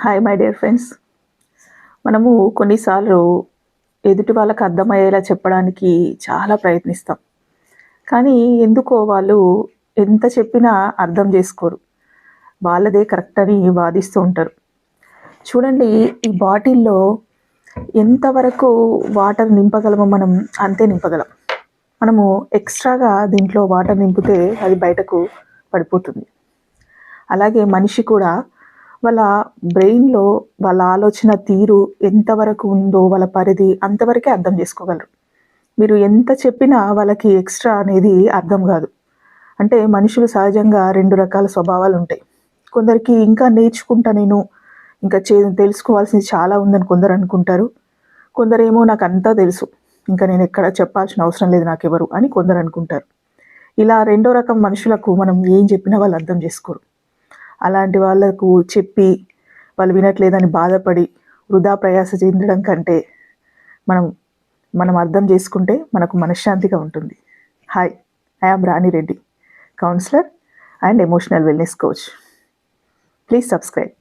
Hi my dear friends. మనము కొన్నిసార్లు ఎదుటి వాళ్ళకి అర్థమయ్యేలా చెప్పడానికి చాలా ప్రయత్నిస్తాం. కానీ ఎందుకో వాళ్ళు ఎంత చెప్పినా అర్థం చేసుకోరు. వాళ్ళదే కరెక్ట్ అని వాదిస్తూ ఉంటారు. చూడండి, ఈ బాటిల్లో ఎంతవరకు వాటర్ నింపగలమో మనం అంతే నింపగలం. మనము ఎక్స్ట్రాగా దీంట్లో వాటర్ నింపితే అది బయటకు పడిపోతుంది. అలాగే మనిషి కూడా వాళ్ళ బ్రెయిన్లో వాళ్ళ ఆలోచన తీరు ఎంతవరకు ఉందో వాళ్ళ పరిధి అంతవరకే అర్థం చేసుకోగలరు. మీరు ఎంత చెప్పినా వాళ్ళకి ఎక్స్ట్రా అనేది అర్థం కాదు. అంటే మనుషులు సహజంగా 2 రకాల స్వభావాలు ఉంటాయి. కొందరికి ఇంకా నేర్చుకుంటా నేను, ఇంకా తెలుసుకోవాల్సింది చాలా ఉందని కొందరు అనుకుంటారు. కొందరేమో నాకు అంతా తెలుసు, ఇంకా నేను ఎక్కడ చెప్పాల్సిన అవసరం లేదు నాకెవరు అని కొందరు అనుకుంటారు. ఇలా రెండో రకం మనుషులకు మనం ఏం చెప్పినా వాళ్ళు అర్థం చేసుకోరు. అలాంటి వాళ్ళకు చెప్పి వాళ్ళు వినట్లేదని బాధపడి వృధా ప్రయాస చెందడం కంటే మనం అర్థం చేసుకుంటే మనకు మనశ్శాంతిగా ఉంటుంది. Hi, I am Rani Reddy, counsellor and emotional wellness coach. Please subscribe.